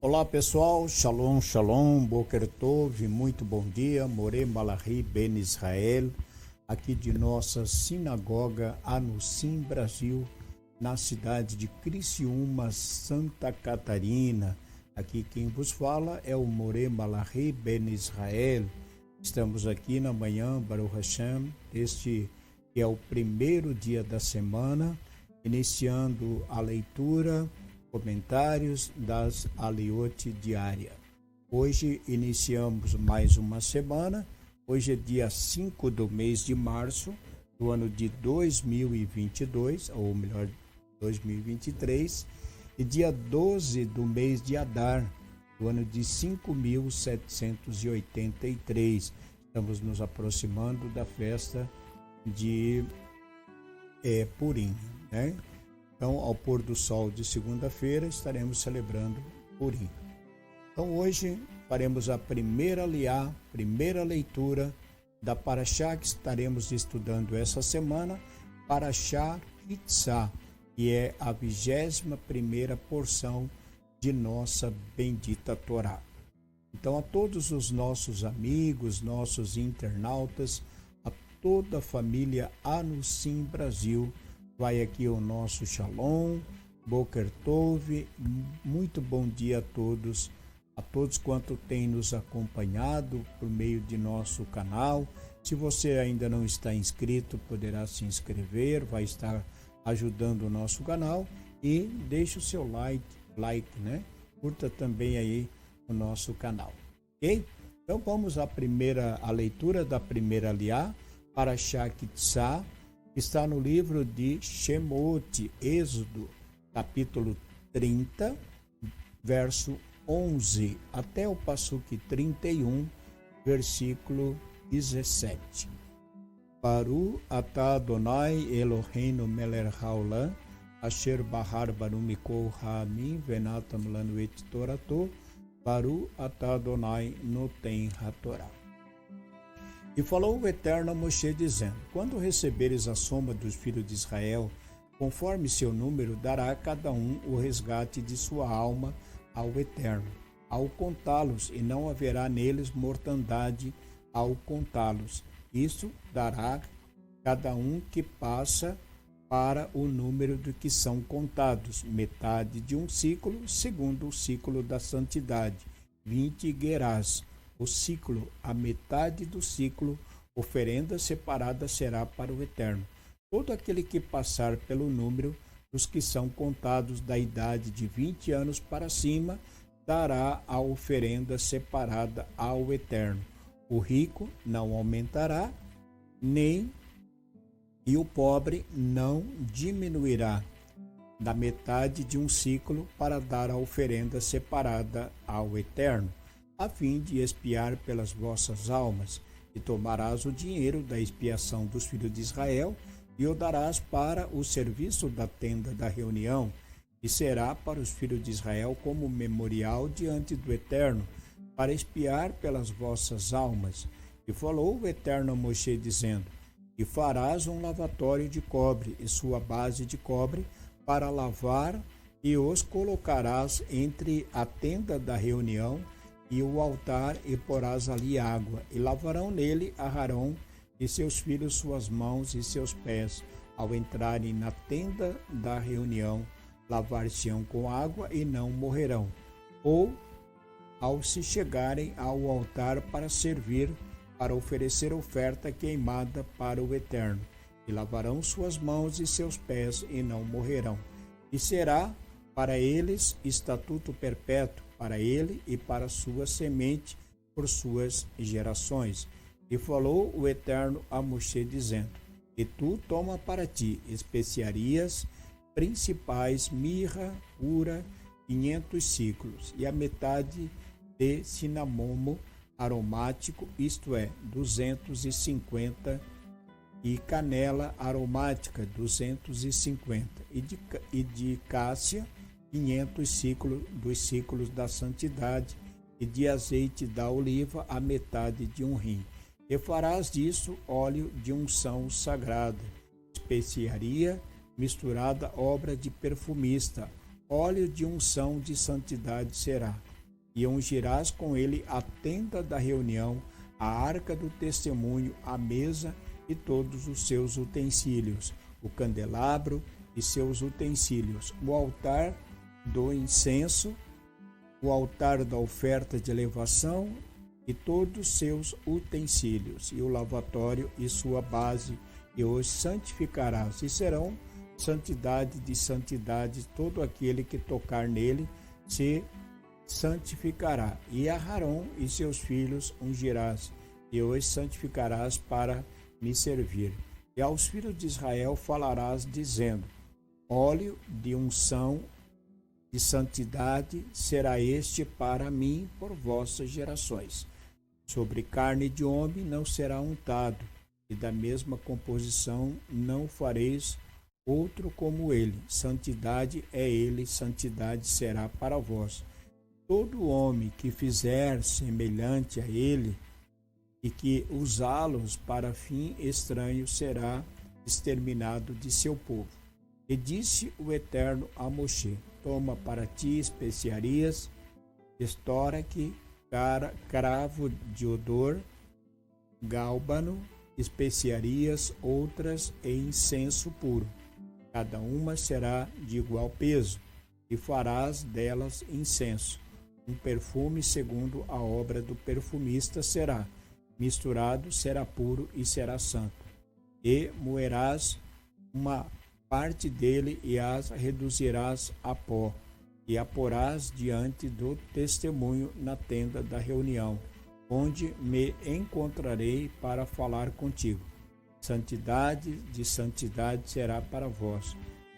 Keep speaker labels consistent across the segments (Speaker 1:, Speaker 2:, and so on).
Speaker 1: Olá pessoal, Shalom, Shalom, Boker Tov, muito bom dia, Moré Malachi Ben Israel, aqui de nossa sinagoga Anusim Brasil, na cidade de Criciúma, Santa Catarina. Aqui quem vos fala é o Moré Malachi Ben Israel. Estamos aqui na manhã, Baruch Hashem, este que é o primeiro dia da semana, iniciando a leitura, comentários das Aliot diária. Hoje iniciamos mais uma semana. Hoje é dia 5 do mês de março do ano de 2022, ou melhor, 2023, e dia 12 do mês de Adar, do ano de 5783. Estamos nos aproximando da festa de Purim, né? Então, ao pôr do sol de segunda-feira, estaremos celebrando Purim. Então, hoje faremos a primeira liá, primeira leitura da Parashá que estaremos estudando essa semana, Parashá Kitzá, que é a 21ª porção de nossa bendita Torá. Então, a todos os nossos amigos, nossos internautas, a toda a família Anusim Brasil, vai aqui o nosso Shalom, Boker Tov, muito bom dia a todos quanto têm nos acompanhado por meio de nosso canal. Se você ainda não está inscrito, poderá se inscrever, vai estar ajudando o nosso canal e deixe o seu like, né? Curta também aí o nosso canal, ok? Então vamos à leitura da primeira liá, Parashá Kitzá, está no livro de Shemot, Êxodo, capítulo 30, verso 11, até o Passuque 31, versículo 17. Baru atah Adonai Eloheinu melech haolam, asher bahar banu mikol ha'amim venatam lanu et torato, Baru atah Adonai noten hatorá. E falou o Eterno a Moshe, dizendo: quando receberes a soma dos filhos de Israel, conforme seu número, dará a cada um o resgate de sua alma ao Eterno, ao contá-los, e não haverá neles mortandade ao contá-los. Isso dará cada um que passa para o número do que são contados, metade de um ciclo, segundo o ciclo da santidade, 20 gerás. O ciclo, a metade do ciclo, oferenda separada será para o Eterno. Todo aquele que passar pelo número dos que são contados da idade de 20 anos para cima, dará a oferenda separada ao Eterno. O rico não aumentará, e o pobre não diminuirá da metade de um ciclo para dar a oferenda separada ao Eterno, a fim de expiar pelas vossas almas, e tomarás o dinheiro da expiação dos filhos de Israel, e o darás para o serviço da tenda da reunião, e será para os filhos de Israel como memorial diante do Eterno, para expiar pelas vossas almas. E falou o Eterno a Moshe, dizendo: e farás um lavatório de cobre, e sua base de cobre, para lavar, e os colocarás entre a tenda da reunião e o altar, e porás ali água, e lavarão nele Arão e seus filhos suas mãos e seus pés, ao entrarem na tenda da reunião, lavar-se-ão com água e não morrerão, ou ao se chegarem ao altar para servir, para oferecer oferta queimada para o Eterno, e lavarão suas mãos e seus pés e não morrerão, e será para eles estatuto perpétuo, para ele e para sua semente por suas gerações. E falou o Eterno a Moshe, dizendo: e tu toma para ti especiarias principais, mirra, ura, 500 ciclos, e a metade de cinamomo aromático, isto é, 250, e canela aromática, 250, e de cássia, 500 ciclos dos ciclos da santidade, e de azeite da oliva a metade de um rim. E farás disso óleo de unção sagrada, especiaria misturada obra de perfumista, óleo de unção de santidade será. e ungirás com ele a tenda da reunião, a arca do testemunho, a mesa e todos os seus utensílios, o candelabro e seus utensílios, o altar do incenso, o altar da oferta de elevação e todos os seus utensílios, e o lavatório e sua base, e os santificarás, e serão santidade de santidades, todo aquele que tocar nele se santificará. E a Arão e seus filhos ungirás, e os santificarás para me servir. E aos filhos de Israel falarás, dizendo: óleo de unção de santidade será este para mim por vossas gerações. Sobre carne de homem não será untado, e da mesma composição não fareis outro como ele. Santidade é ele, santidade será para vós. Todo homem que fizer semelhante a ele e que usá-los para fim estranho será exterminado de seu povo. E disse o Eterno a Moshe: toma para ti especiarias, estoraque, cravo de odor, gálbano, especiarias, outras e incenso puro. Cada uma será de igual peso, e farás delas incenso. Um perfume segundo a obra do perfumista será. Misturado será puro e será santo. E moerás uma parte dele e as reduzirás a pó, e a porás diante do testemunho na tenda da reunião, onde me encontrarei para falar contigo. Santidade de santidade será para vós,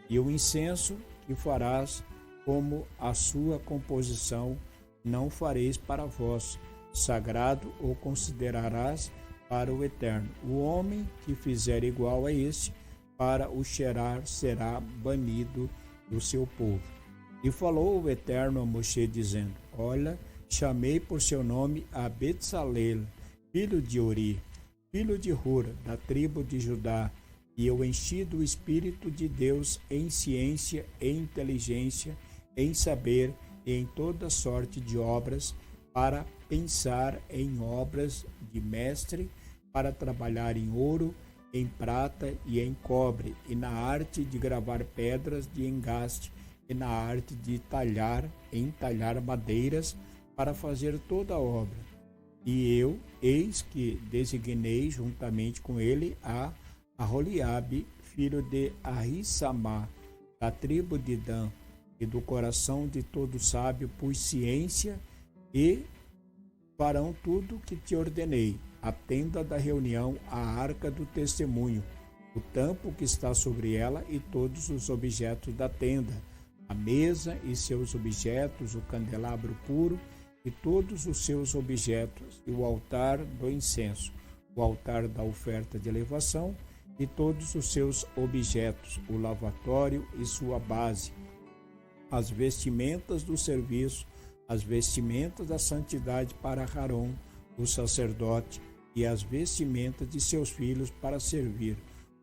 Speaker 1: e o incenso que farás como a sua composição não fareis para vós, sagrado o considerarás para o Eterno. O homem que fizer igual a este, para o cheirar será banido do seu povo. E falou o Eterno a Moshe, dizendo: olha, chamei por seu nome a Betsalel, filho de Uri, filho de Hura, da tribo de Judá, e eu enchi do Espírito de Deus em ciência, em inteligência, em saber e em toda sorte de obras, para pensar em obras de mestre, para trabalhar em ouro, em prata e em cobre, e na arte de gravar pedras de engaste, e na arte de entalhar madeiras, para fazer toda a obra. E eu, eis que designei juntamente com ele a Aholiabe, filho de Ahissamá, da tribo de Dan, e do coração de todo sábio pus ciência, e farão tudo o que te ordenei: a tenda da reunião, a arca do testemunho, o tampo que está sobre ela e todos os objetos da tenda, a mesa e seus objetos, o candelabro puro e todos os seus objetos, e o altar do incenso, o altar da oferta de elevação e todos os seus objetos, o lavatório e sua base, as vestimentas do serviço, as vestimentas da santidade para Arão, o sacerdote, e as vestimentas de seus filhos para servir,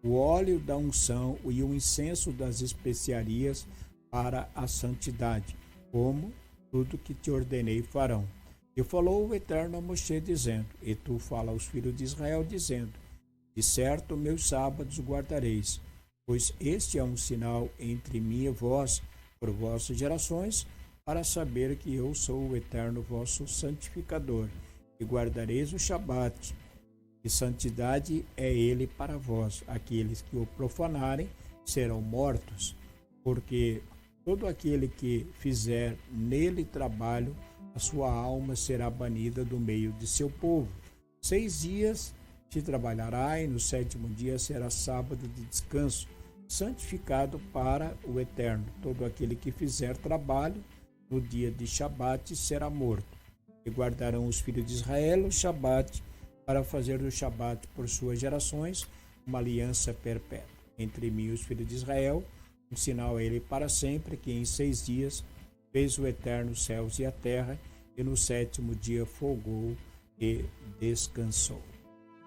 Speaker 1: o óleo da unção e o incenso das especiarias para a santidade, como tudo que te ordenei farão. E falou o Eterno a Moshe, dizendo: e tu fala aos filhos de Israel, dizendo: de certo meus sábados guardareis, pois este é um sinal entre mim e vós, por vossas gerações, para saber que eu sou o Eterno vosso santificador. E guardareis o Shabat, e santidade é ele para vós. Aqueles que o profanarem serão mortos, porque todo aquele que fizer nele trabalho, a sua alma será banida do meio de seu povo. 6 dias te trabalhará, e no 7º dia será sábado de descanso, santificado para o Eterno. Todo aquele que fizer trabalho no dia de Shabat será morto. E guardarão os filhos de Israel o Shabat, para fazer do Shabat por suas gerações uma aliança perpétua entre mim e os filhos de Israel, um sinal a ele para sempre, que em 6 dias fez o Eterno os céus e a terra, e no 7º dia folgou e descansou.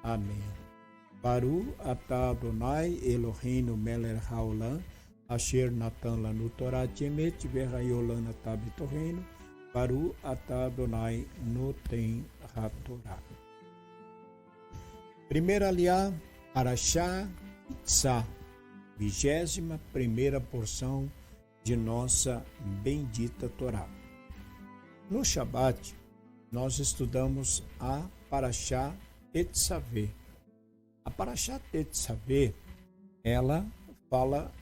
Speaker 1: Amém. Baru atah Adonai Eloheinu melech haolam, asher natan lanu Torah emet vehayolam atah b'torreinu, Baru atah Adonai noten hatorá. Primeira aliá, Parashá Sa, 21ª porção de nossa bendita Torá. No Shabat, nós estudamos a Parashá Tetzaveh. A Parashá Tetzaveh, ela fala,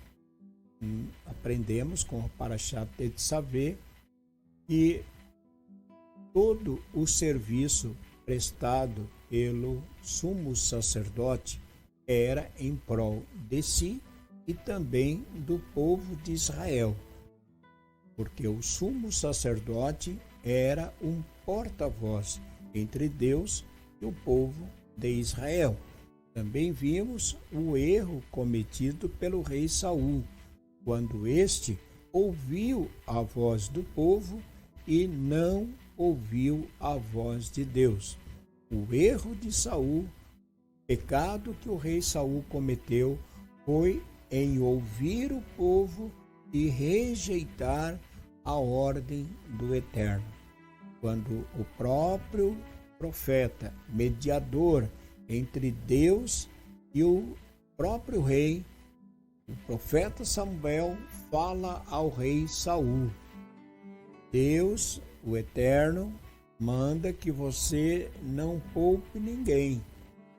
Speaker 1: aprendemos com a Parashá Tetzaveh, que todo o serviço prestado pelo sumo sacerdote era em prol de si e também do povo de Israel, porque o sumo sacerdote era um porta-voz entre Deus e o povo de Israel. Também vimos o erro cometido pelo rei Saul, quando este ouviu a voz do povo e não ouviu a voz de Deus. O erro de Saul, o pecado que o rei Saul cometeu, foi em ouvir o povo e rejeitar a ordem do Eterno. Quando o próprio profeta, mediador entre Deus e o próprio rei, o profeta Samuel fala ao rei Saul: Deus, o Eterno, manda que você não poupe ninguém.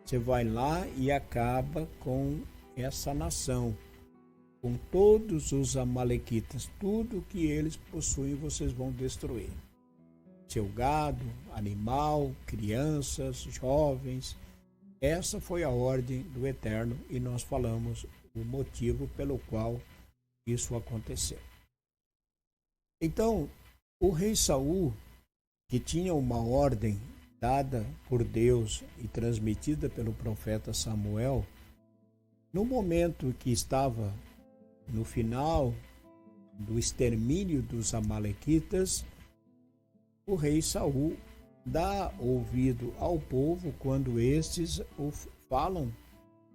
Speaker 1: Você vai lá e acaba com essa nação, com todos os amalequitas, tudo que eles possuem vocês vão destruir. Seu gado, animal, crianças, jovens. Essa foi a ordem do Eterno e nós falamos o motivo pelo qual isso aconteceu. Então, o rei Saul, que tinha uma ordem dada por Deus e transmitida pelo profeta Samuel, no momento que estava no final do extermínio dos amalequitas, o rei Saul dá ouvido ao povo quando estes o falam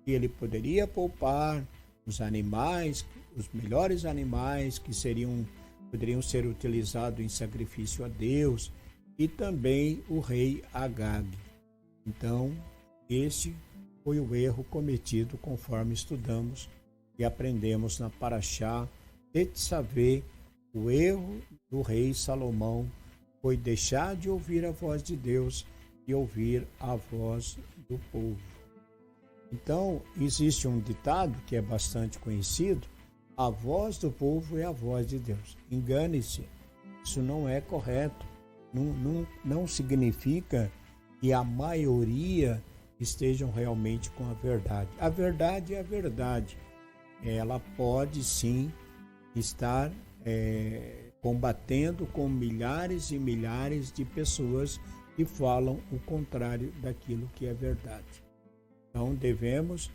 Speaker 1: que ele poderia poupar os animais, os melhores animais que poderiam ser utilizados em sacrifício a Deus, e também o rei Agag. Então, este foi o erro cometido conforme estudamos e aprendemos na Parashá Tetzaveh. O erro do rei Salomão foi deixar de ouvir a voz de Deus e ouvir a voz do povo. Então, existe um ditado que é bastante conhecido: a voz do povo é a voz de Deus. Engane-se, isso não é correto. Não significa que a maioria estejam realmente com a verdade. A verdade é a verdade. Ela pode sim estar combatendo com milhares e milhares de pessoas que falam o contrário daquilo que é verdade. Então devemos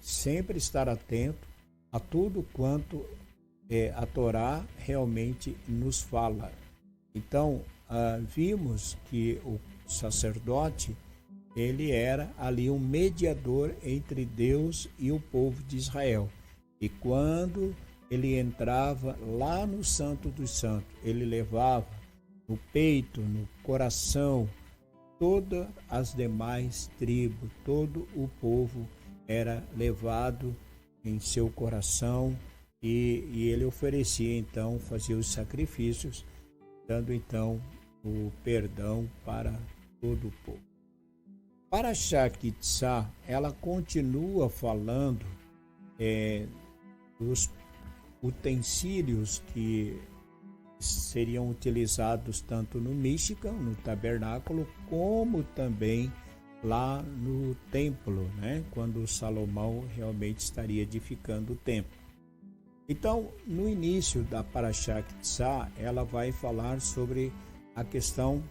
Speaker 1: sempre estar atento a tudo quanto a Torá realmente nos fala. Então, vimos que o sacerdote, ele era ali um mediador entre Deus e o povo de Israel. E quando ele entrava lá no Santo dos Santos, ele levava no peito, no coração, todas as demais tribos, todo o povo era levado em seu coração e ele oferecia então, fazia os sacrifícios, dando então o perdão para todo o povo. Parashá Kitzá, ela continua falando dos utensílios que seriam utilizados tanto no Mishkan, no tabernáculo, como também lá no templo, né? Quando Salomão realmente estaria edificando o templo. Então, no início da Parashá Kitzá, ela vai falar sobre a questão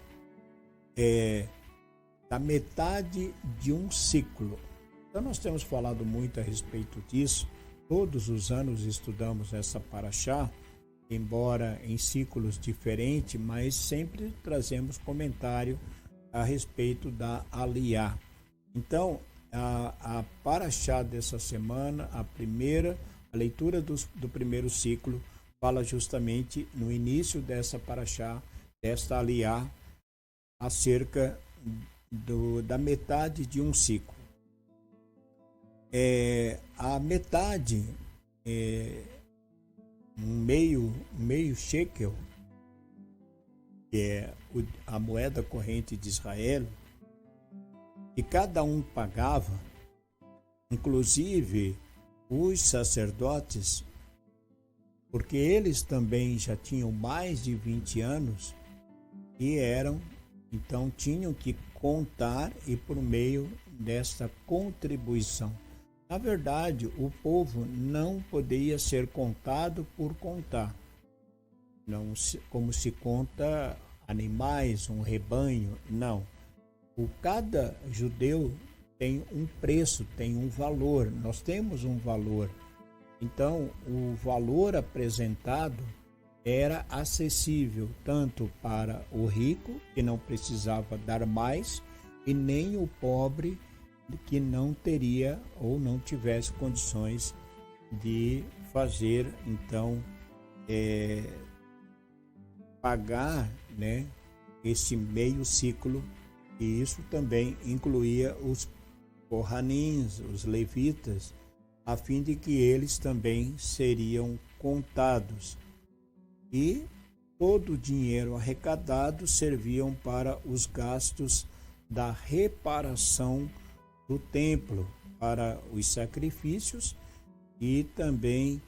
Speaker 1: da metade de um ciclo. Então, nós temos falado muito a respeito disso. Todos os anos estudamos essa Parashá, embora em ciclos diferentes, mas sempre trazemos comentário a respeito da Aliá. Então, a Parashá dessa semana, a leitura do primeiro ciclo, fala justamente no início dessa Parashá desta aliá acerca da metade de um ciclo. A metade, meio shekel, que é a moeda corrente de Israel, que cada um pagava, inclusive os sacerdotes, porque eles também já tinham mais de 20 anos e então tinham que contar, e por meio desta contribuição. Na verdade, o povo não poderia ser contado por contar, não como se conta animais, um rebanho, não. Cada judeu tem um preço, tem um valor, nós temos um valor. Então, o valor apresentado era acessível tanto para o rico, que não precisava dar mais, e nem o pobre, que não teria ou não tivesse condições de fazer, então, pagar, né, esse meio ciclo. E isso também incluía os Kohanins, os levitas, a fim de que eles também seriam contados. E todo o dinheiro arrecadado serviam para os gastos da reparação do templo, para os sacrifícios e também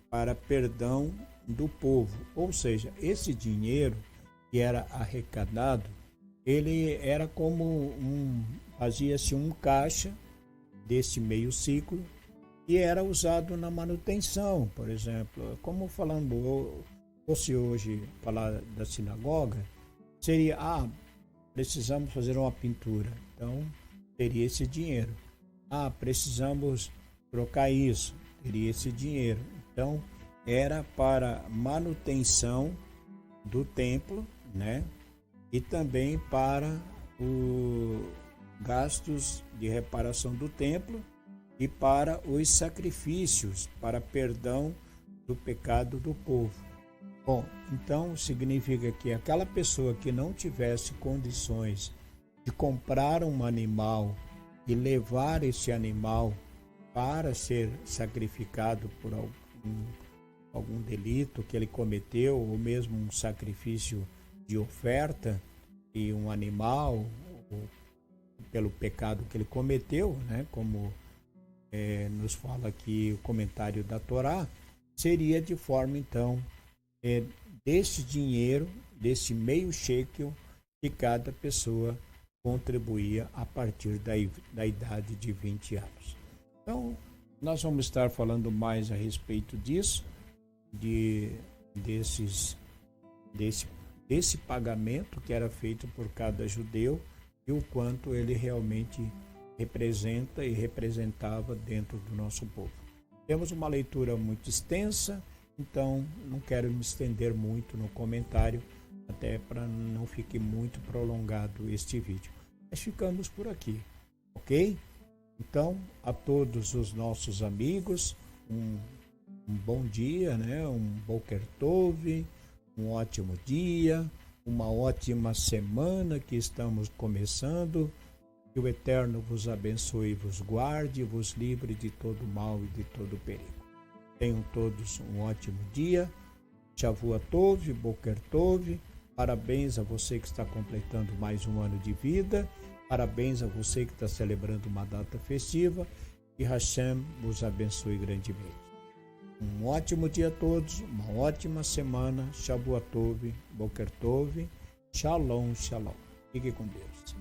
Speaker 1: para perdão do povo. Ou seja, esse dinheiro que era arrecadado, ele era como fazia-se um caixa desse meio ciclo e era usado na manutenção, por exemplo. Como fosse hoje falar da sinagoga, seria, precisamos fazer uma pintura, então teria esse dinheiro. Precisamos trocar isso, teria esse dinheiro. Então era para manutenção do templo, né? E também para os gastos de reparação do templo e para os sacrifícios, para perdão do pecado do povo. Bom, então significa que aquela pessoa que não tivesse condições de comprar um animal e levar esse animal para ser sacrificado por algum delito que ele cometeu, ou mesmo um sacrifício de oferta e um animal, ou pelo pecado que ele cometeu, né? Como nos fala aqui o comentário da Torá, seria de forma então desse dinheiro, desse meio shekel que cada pessoa contribuía a partir da idade de 20 anos. Então, nós vamos estar falando mais a respeito disso, desse pagamento que era feito por cada judeu e o quanto ele realmente representa e representava dentro do nosso povo. Temos uma leitura muito extensa, então não quero me estender muito no comentário, até para não fique muito prolongado este vídeo. Mas ficamos por aqui, ok? Então, a todos os nossos amigos, um bom dia, né? Um Boker Tov, um ótimo dia, uma ótima semana que estamos começando. Que o Eterno vos abençoe e vos guarde, vos livre de todo mal e de todo perigo. Tenham todos um ótimo dia. Shavua Tov, Boker Tov. Parabéns a você que está completando mais um ano de vida. Parabéns a você que está celebrando uma data festiva. Que Hashem vos abençoe grandemente. Um ótimo dia a todos, uma ótima semana. Shavua Tov, Boker Tov. Shalom, shalom. Fique com Deus.